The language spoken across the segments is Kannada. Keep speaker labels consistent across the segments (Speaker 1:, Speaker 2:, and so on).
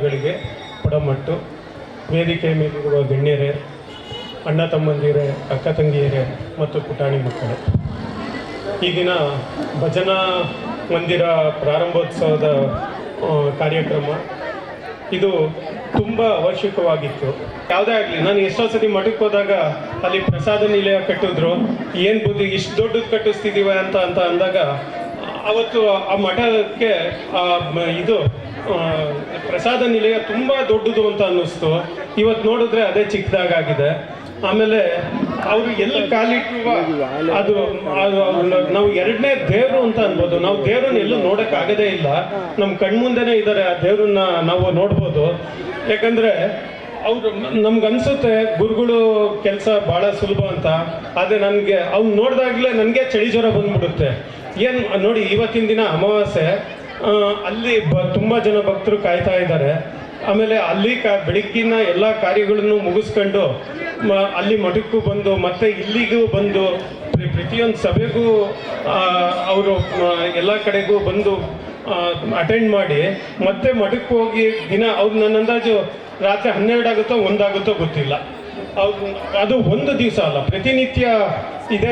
Speaker 1: ಧನ್ಯವಾದಗಳಿಗೆ ಪುಡಮಟ್ಟು. ವೇದಿಕೆ ಮೇಲಿರುವ ಗಣ್ಯರೇ, ಅಣ್ಣ ತಮ್ಮಂದಿರೇ, ಅಕ್ಕ ತಂಗಿಯರೇ ಮತ್ತು ಪುಟಾಣಿ ಮಕ್ಕಳೇ, ಈ ದಿನ ಭಜನಾ ಮಂದಿರ ಪ್ರಾರಂಭೋತ್ಸವದ ಕಾರ್ಯಕ್ರಮ ಇದು ತುಂಬ ಅವಶ್ಯಕವಾಗಿತ್ತು. ಯಾವುದೇ ಆಗಲಿ, ನಾನು ಎಷ್ಟೋ ಸತಿ ಮಠಕ್ಕೆ ಹೋದಾಗ ಅಲ್ಲಿ ಪ್ರಸಾದ ನಿಲಯ ಕಟ್ಟಿದ್ರು, ಏನು ಬುದ್ಧಿ ಇಷ್ಟು ದೊಡ್ಡದು ಕಟ್ಟಿಸ್ತಿದ್ದೀವ ಅಂತ ಅಂದಾಗ ಅವತ್ತು ಆ ಮಠಕ್ಕೆ ಇದು ಪ್ರಸಾದ ನಿಲಯ ತುಂಬ ದೊಡ್ಡದು ಅಂತ ಅನ್ನಿಸ್ತು. ಇವತ್ತು ನೋಡಿದ್ರೆ ಅದೇ ಚಿಕ್ಕದಾಗಿದೆ. ಆಮೇಲೆ ಅವರು ಎಲ್ಲಿ ಕಾಲಿಟ್ಟುವ ಅದು ನಾವು ಎರಡನೇ ದೇವರು ಅಂತ ಅನ್ಬೋದು. ನಾವು ದೇವ್ರನ್ನ ಎಲ್ಲೂ ನೋಡೋಕ್ಕಾಗದೇ ಇಲ್ಲ, ನಮ್ಮ ಕಣ್ಮುಂದೆನೇ ಇದ್ದಾರೆ. ಆ ದೇವ್ರನ್ನ ನಾವು ನೋಡ್ಬೋದು. ಯಾಕಂದರೆ ಅವರು ನಮ್ಗನ್ಸುತ್ತೆ ಗುರುಗಳು ಕೆಲಸ ಭಾಳ ಸುಲಭ ಅಂತ. ಆದರೆ ನನಗೆ ಅವ್ನು ನೋಡಿದಾಗಲೇ ನನಗೆ ಚಳಿ ಜ್ವರ ಬಂದ್ಬಿಡುತ್ತೆ. ಏನು ನೋಡಿ, ಇವತ್ತಿನ ದಿನ ಅಮಾವಾಸ್ಯೆ, ಅಲ್ಲಿ ತುಂಬ ಜನ ಭಕ್ತರು ಕಾಯ್ತಾ ಇದ್ದಾರೆ. ಆಮೇಲೆ ಅಲ್ಲಿ ಬೆಳಗ್ಗಿನ ಎಲ್ಲ ಕಾರ್ಯಗಳನ್ನು ಮುಗಿಸ್ಕೊಂಡು ಅಲ್ಲಿ ಮಠಕ್ಕೂ ಬಂದು ಮತ್ತೆ ಇಲ್ಲಿಗೂ ಬಂದು ಪ್ರತಿಯೊಂದು ಸಭೆಗೂ ಅವರು ಎಲ್ಲ ಕಡೆಗೂ ಬಂದು ಅಟೆಂಡ್ ಮಾಡಿ ಮತ್ತೆ ಮಠಕ್ಕೆ ಹೋಗಿ ದಿನ ಅವ್ರು ನನ್ನ ಅಂದಾಜು ರಾತ್ರಿ 12 ಆಗುತ್ತೋ 1 ಆಗುತ್ತೋ ಗೊತ್ತಿಲ್ಲ. ಅವ್ರು ಅದು ಒಂದು ದಿವಸ ಅಲ್ಲ, ಪ್ರತಿನಿತ್ಯ ಇದೇ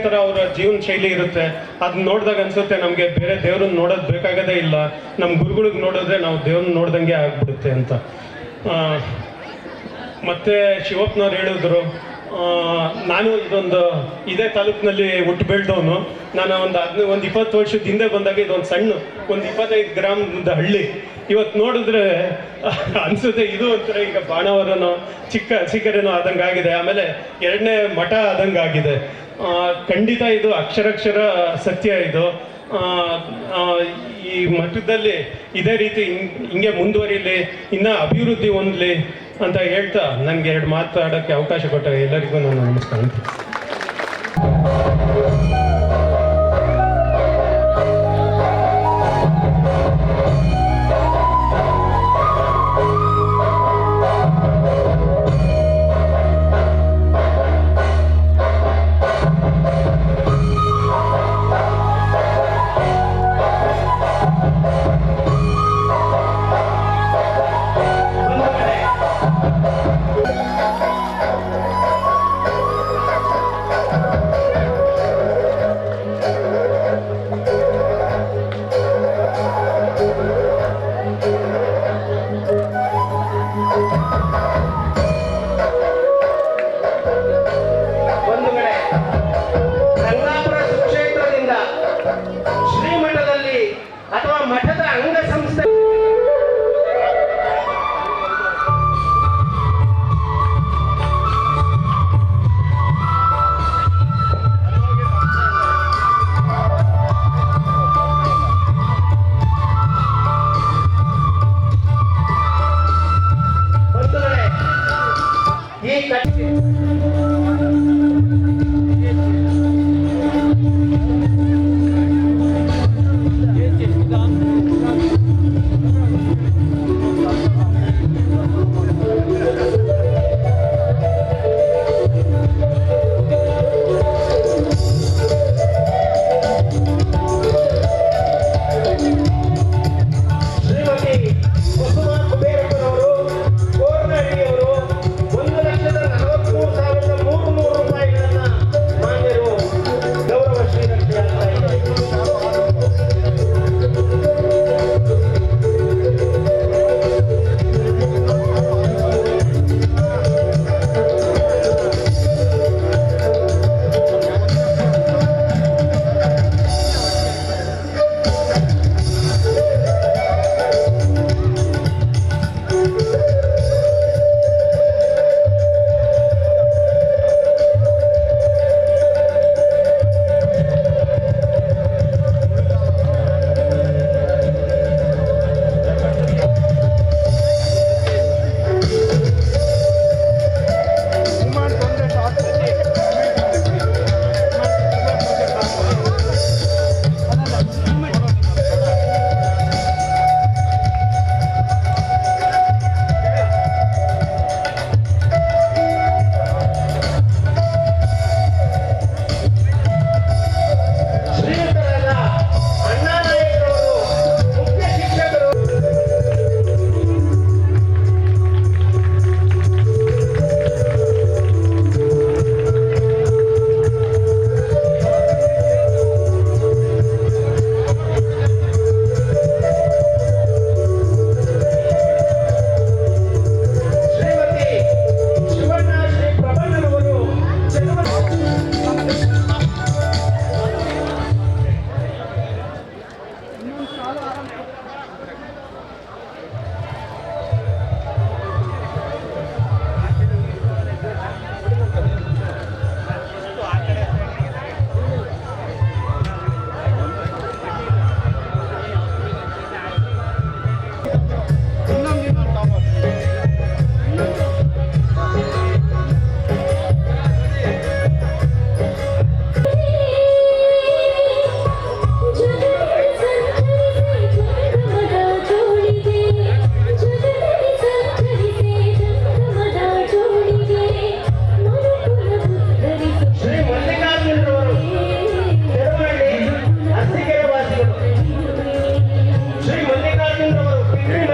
Speaker 1: ಥರ ಅವರ ಜೀವನ ಶೈಲಿ ಇರುತ್ತೆ. ಅದನ್ನ ನೋಡಿದಾಗ ಅನ್ಸುತ್ತೆ ನಮಗೆ ಬೇರೆ ದೇವ್ರನ್ನ ನೋಡೋದು ಬೇಕಾಗದೇ ಇಲ್ಲ, ನಮ್ಮ ಗುರುಗಳಿಗೆ ನೋಡಿದ್ರೆ ನಾವು ದೇವ್ರನ್ನ ನೋಡ್ದಂಗೆ ಆಗ್ಬಿಡುತ್ತೆ ಅಂತ. ಮತ್ತೆ ಶಿವಪ್ಪನವ್ರು ಹೇಳಿದ್ರು, ನಾನು ಇದೇ ತಾಲೂಕಿನಲ್ಲಿ ಹುಟ್ಟು ಬೆಳೆದವನು. ನಾನು ಒಂದು 20 ವರ್ಷದ ಹಿಂದೆ ಬಂದಾಗ ಇದೊಂದು ಸಣ್ಣ 25 ಗ್ರಾಮದ ಹಳ್ಳಿ. ಇವತ್ತು ನೋಡಿದ್ರೆ ಅನ್ಸುತ್ತೆ ಇದು ಒಂಥರ ಈಗ ಬಾಣವರನೋ ಚಿಕ್ಕ ಅರಸೀಕೆರೆನೋ ಆದಂಗೆ ಆಗಿದೆ. ಆಮೇಲೆ 2ನೇ ಮಠ ಆದಂಗೆ ಆಗಿದೆ. ಖಂಡಿತ ಇದು ಅಕ್ಷರಕ್ಷರ ಸತ್ಯ ಇದು. ಈ ಮಠದಲ್ಲಿ ಇದೇ ರೀತಿ ಹಿಂಗೆ ಮುಂದುವರಿಲಿ, ಇನ್ನೂ ಅಭಿವೃದ್ಧಿ ಹೊಂದಲಿ ಅಂತ ಹೇಳ್ತಾ ನನಗೆ 2 ಮಾತಾಡೋಕ್ಕೆ ಅವಕಾಶ ಕೊಟ್ಟಾಗ ಎಲ್ಲರಿಗೂ ನಾನು ನಮಸ್ಕಾರ ಅಂತ.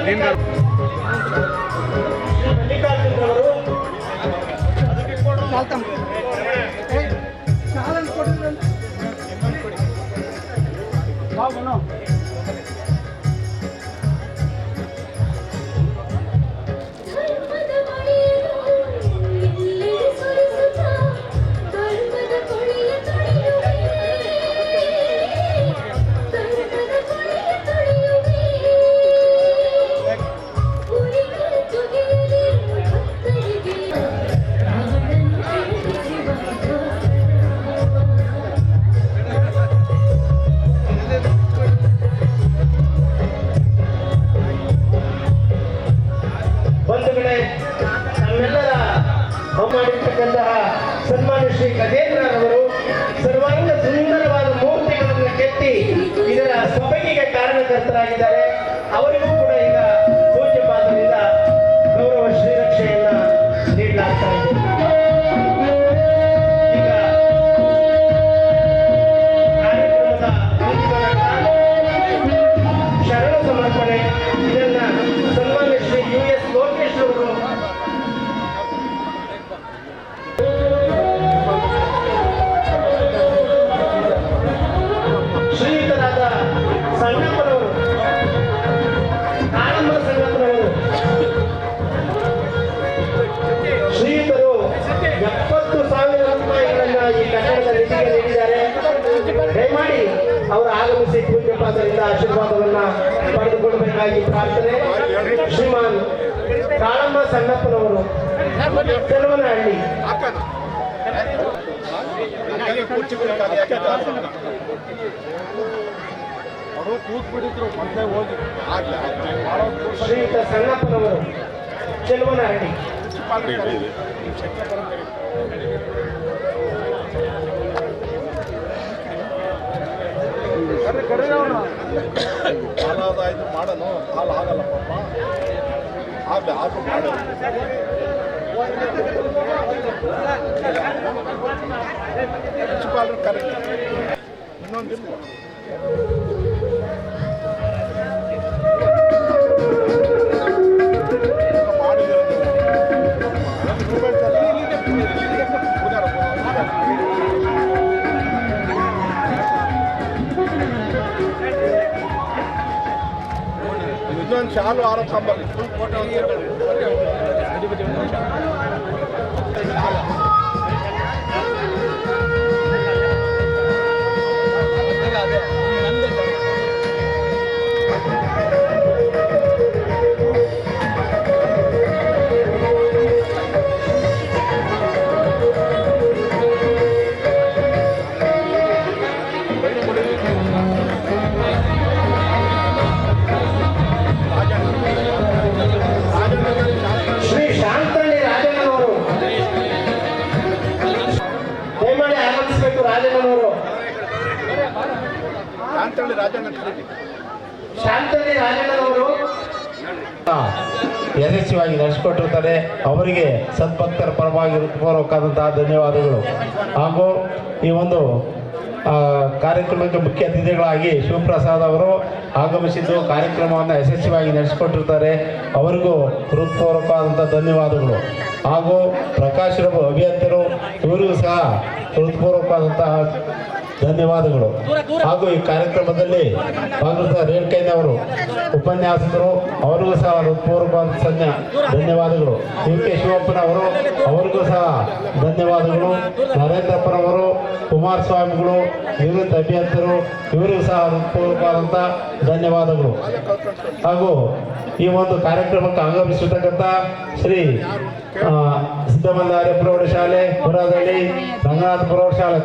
Speaker 1: ಮಲ್ಲಿಕಾರ್ಜುನ್ ಅವರು ನಮ್ಮೆಲ್ಲರ ಮಾಡಿರ್ತಕ್ಕಂತಹ ಸನ್ಮಾನ್ಯ ಶ್ರೀ ಗಜೇಂದ್ರರವರು ಸರ್ವಾಂಗ ಸುಂದರವಾದ ಮೂರ್ತಿಗಳನ್ನು ಕೆತ್ತಿ ಇದರ ಸೊಬಗಿಗೆ ಕಾರಣಕರ್ತರಾಗಿದ್ದಾರೆ. ಅವರಿಗೂ ಕೂಡ ಈಗ ಪೂಜ್ಯಪಾದದಿಂದ ಗೌರವ ಶ್ರೀರಕ್ಷೆಯನ್ನ ನೀಡಲಾಗ್ತಾ ಇದೆ. ಈಗ ಕಾರ್ಯಕ್ರಮದ ಶರಣ ಸಮರ್ಪಣೆ ಇದನ್ನ ಸನ್ಮಾನ್ಯ ಶ್ರೀ US ಲೋಕೇಶ್ ಅವರು ಶ್ರೀಯುತರಾದ ಸಂಗಪ್ಪನವರು ಕಾಳಮ್ಮ ಸಂಗಪ್ಪನವರು ಶ್ರೀಯುತರು 70,000 ರೂಪಾಯಿಗಳನ್ನ ಈ ಕಟ್ಟಡದ ನಿಧಿಗೆ ನೀಡಿದ್ದಾರೆ. ದಯಮಾಡಿ ಅವರು ಆಗಮಿಸಿ ಪೂಜ್ಯಪಾದರಿಂದ ಆಶೀರ್ವಾದವನ್ನ ಪಡೆದುಕೊಳ್ಳಬೇಕಾಗಿ ಪ್ರಾರ್ಥನೆ. ಶ್ರೀಮಾನ್ ಕಾಳಮ್ಮ ಸಂಗಪ್ಪನವರು, ತೆಲುವನಹಳ್ಳಿ. ಶ್ರೀಯುತ ಸಂಗಪ್ಪನವರು, ಚೆಲುವನಹಳ್ಳಿ.
Speaker 2: ಹಾಲಾದಾಯ್ತು ಮಾಡೋನು ಹಾಲು ಆಗಲ್ಲ ಪಾಪ ಆಗಲಿ ಹಾಕು ಮಾಡು ಮುನ್ಸಿಪಾಲ್ರು ಕರೆಕ್ಟ್ ಇನ್ನೊಂದಿಲ್ಲ ಇನ್ನೊಂದು ಶಾಲು ಆರೋಗ್ಯ
Speaker 1: ಶಾಂತಳ್ಳಿ ರಾಜಣ್ಣನವರು
Speaker 3: ಯಶಸ್ವಿಯಾಗಿ ನಡೆಸಿಕೊಟ್ಟಿರ್ತಾರೆ. ಅವರಿಗೆ ಸದ್ಭಕ್ತರ ಪರವಾಗಿ ಹೃತ್ಪೂರ್ವಕವಾದಂತಹ ಧನ್ಯವಾದಗಳು. ಹಾಗೂ ಈ ಒಂದು ಕಾರ್ಯಕ್ರಮಕ್ಕೆ ಮುಖ್ಯ ಅತಿಥಿಗಳಾಗಿ ಶಿವಪ್ರಸಾದ್ ಅವರು ಆಗಮಿಸಿದ್ದು ಕಾರ್ಯಕ್ರಮವನ್ನು ಯಶಸ್ವಿಯಾಗಿ ನಡೆಸಿಕೊಟ್ಟಿರ್ತಾರೆ. ಅವರಿಗೂ ಹೃತ್ಪೂರ್ವಕವಾದಂಥ ಧನ್ಯವಾದಗಳು. ಹಾಗೂ ಪ್ರಕಾಶ್ ರಘು ಅಭಿಯಂತರು, ಇವರಿಗೂ ಸಹ ಹೃತ್ಪೂರ್ವಕವಾದಂತಹ ಧನ್ಯವಾದಗಳು. ಹಾಗೂ ಈ ಕಾರ್ಯಕ್ರಮದಲ್ಲಿ ಭಾಗವತ ರೇಣುಕಯ್ಯನವರು ಉಪನ್ಯಾಸಕರು, ಅವರಿಗೂ ಸಹ ಹೃತ್ಪೂರ್ವಕವಾದ ಧನ್ಯವಾದಗಳು. UK ಶಿವಪ್ಪನವರು, ಅವರಿಗೂ ಸಹ ಧನ್ಯವಾದಗಳು. ನರೇಂದ್ರಪ್ಪನವರು, ಕುಮಾರಸ್ವಾಮಿಗಳು, ನಿವೃತ್ತ ಅಭಿಯಂತರು, ಇವರಿಗೂ ಸಹ ಹೃತ್ಪೂರ್ವಕವಾದಂಥ ಧನ್ಯವಾದಗಳು. ಹಾಗೂ ಈ ಒಂದು ಕಾರ್ಯಕ್ರಮಕ್ಕೆ ಆಗಮಿಸಿರ್ತಕ್ಕಂಥ ಶ್ರೀ ಸಿದ್ದಮಲ್ಲಾರ್ಯ ಪ್ರೌಢಶಾಲೆ, ಪುರದಳ್ಳಿ, ರಂಗನಾಥ ಪ್ರೌಢಶಾಲೆ